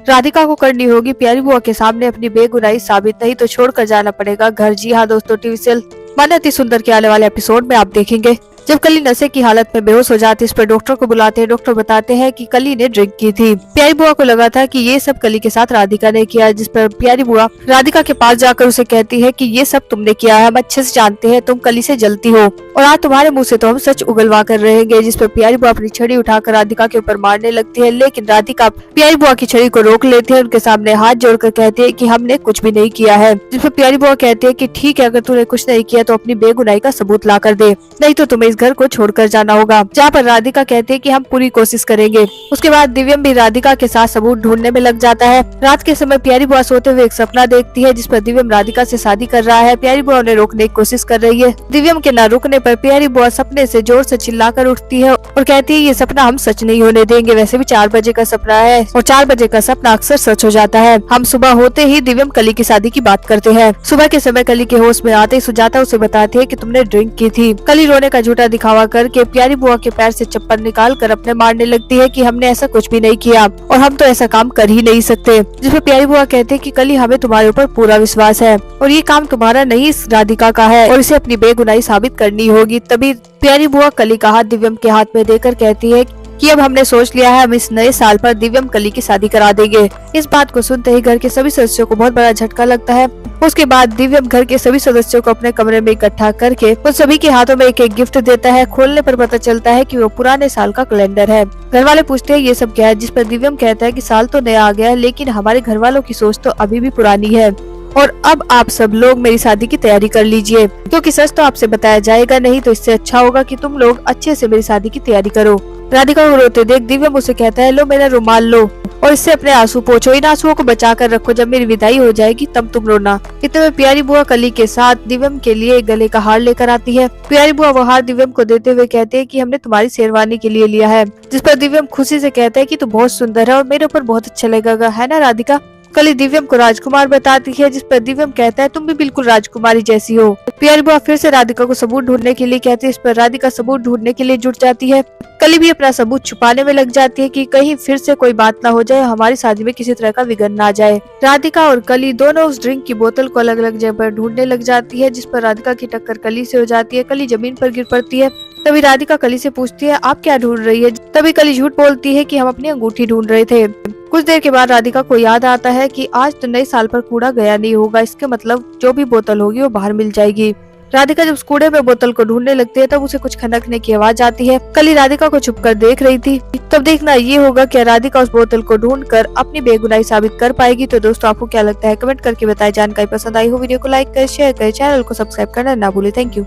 राधिका को करनी होगी प्यारी बुआ के सामने अपनी बेगुनाही साबित, नहीं तो छोड़कर जाना पड़ेगा घर। जी हाँ दोस्तों, टीवी सीरियल मन अति सुंदर के आने वाले एपिसोड में आप देखेंगे जब कली नशे की हालत में बेहोश हो जाती है, इस पर डॉक्टर को बुलाते हैं। डॉक्टर बताते हैं कि कली ने ड्रिंक की थी। प्यारी बुआ को लगा था कि ये सब कली के साथ राधिका ने किया, जिस पर प्यारी बुआ राधिका के पास जाकर उसे कहती है कि ये सब तुमने किया है, हम अच्छे से जानते हैं तुम कली से जलती हो और आज तुम्हारे मुंह से तो हम सच उगलवा कर रहेंगे। जिस पर प्यारी बुआ अपनी छड़ी उठाकर राधिका के ऊपर मारने लगती है, लेकिन राधिका प्यारी बुआ की छड़ी को रोक लेती है, उनके सामने हाथ जोड़कर कहती है कि हमने कुछ भी नहीं किया है। जिस पर प्यारी बुआ कहती है कि ठीक है, अगर तूने कुछ नहीं किया तो अपनी बेगुनाही का सबूत ला कर दे, नहीं तो तुम्हें इस घर को छोड़कर जाना होगा। जहाँ पर राधिका कहती है कि हम पूरी कोशिश करेंगे। उसके बाद दिव्यम भी राधिका के साथ सबूत ढूंढने में लग जाता है। रात के समय प्यारी बुआ सोते हुए एक सपना देखती है, जिस पर दिव्यम राधिका से शादी कर रहा है। प्यारी बुआ उन्हें रोकने की कोशिश कर रही है। दिव्यम के न रुकने पर प्यारी बुआ सपने से जोर से चिल्लाकर उठती है और कहती है ये सपना हम सच नहीं होने देंगे, वैसे भी 4 बजे का सपना है और 4 बजे का सपना अक्सर सच हो जाता है। हम सुबह होते ही दिव्यम कली की शादी की बात करते हैं। सुबह के समय कली के होश में आते ही सुजाता उसे बताती है कि तुमने ड्रिंक की थी। कली रोने का झूठा दिखावा करके प्यारी बुआ के पैर से चप्पल निकाल कर अपने मारने लगती है कि हमने ऐसा कुछ भी नहीं किया और हम तो ऐसा काम कर ही नहीं सकते। जिसमें प्यारी बुआ कहते हैं कि कली हमें तुम्हारे ऊपर पूरा विश्वास है और ये काम तुम्हारा नहीं राधिका का है और इसे अपनी बेगुनाही साबित करनी होगी। तभी प्यारी बुआ कली का हाथ दिव्यम के हाथ में देकर कहती है कि अब हमने सोच लिया है, हम इस नए साल पर दिव्यम कली की शादी करा देंगे। इस बात को सुनते ही घर के सभी सदस्यों को बहुत बड़ा झटका लगता है। उसके बाद दिव्यम घर के सभी सदस्यों को अपने कमरे में इकट्ठा करके उन सभी के हाथों में एक एक गिफ्ट देता है। खोलने पर पता चलता है कि वो पुराने साल का कैलेंडर है। घर वाले पूछते हैं ये सब क्या है, जिस पर दिव्यम कहता है कि साल तो नया आ गया है, लेकिन हमारे घर वालों की सोच तो अभी भी पुरानी है और अब आप सब लोग मेरी शादी की तैयारी कर लीजिए, क्योंकि सच तो आपसे बताया जाएगा नहीं, तो इससे अच्छा होगा कि तुम लोग अच्छे से मेरी शादी की तैयारी करो। राधिका को रोते देख दिव्यम उसे कहता है लो मेरा रुमाल लो और इससे अपने आंसू पोंछो, इन आंसुओं को बचा कर रखो, जब मेरी विदाई हो जाएगी तब तुम रोना। इतने में प्यारी बुआ कली के साथ दिव्यम के लिए एक गले का हार लेकर आती है। प्यारी बुआ वो हार दिव्यम को देते हुए कहते हैं कि हमने तुम्हारी शेरवानी के लिए लिया है। जिस पर दिव्यम खुशी से कहता है कि तू बहुत सुंदर है और मेरे ऊपर बहुत अच्छा लगेगा, है ना राधिका। कली दिव्यम को राजकुमार बताती है, जिस पर दिव्यम कहता है तुम भी बिल्कुल राजकुमारी जैसी हो। प्यारी बुआ फिर से राधिका को सबूत ढूंढने के लिए कहती है, इस पर राधिका सबूत ढूंढने के लिए जुट जाती है। कली भी अपना सबूत छुपाने में लग जाती है कि कहीं फिर से कोई बात ना हो जाए, हमारी शादी में किसी तरह का विघ्न ना आ जाए। राधिका और कली दोनों उस ड्रिंक की बोतल को अलग अलग जगह पर ढूंढने लग जाती है, जिस पर राधिका की टक्कर कली से हो जाती है। कली जमीन पर गिर पड़ती है। तभी राधिका कली से पूछती है आप क्या ढूंढ रही है। तभी कली झूठ बोलती है कि हम अपनी अंगूठी ढूंढ रहे थे। कुछ देर के बाद राधिका को याद आता है कि आज तो नए साल पर कूड़ा गया नहीं होगा, इसके मतलब जो भी बोतल होगी वो बाहर मिल जाएगी। राधिका जब उस कूड़े में बोतल को ढूंढने लगती है तब उसे कुछ खनकने की आवाज आती है। कली राधिका को छुपकर देख रही थी। तब देखना ये होगा कि राधिका उस बोतल को ढूंढकर अपनी बेगुनाही साबित कर पाएगी। तो दोस्तों आपको क्या लगता है कमेंट करके बताएं। जानकारी पसंद आई हो वीडियो को लाइक करें, शेयर करें, चैनल को सब्सक्राइब करना ना भूलें। Thank you.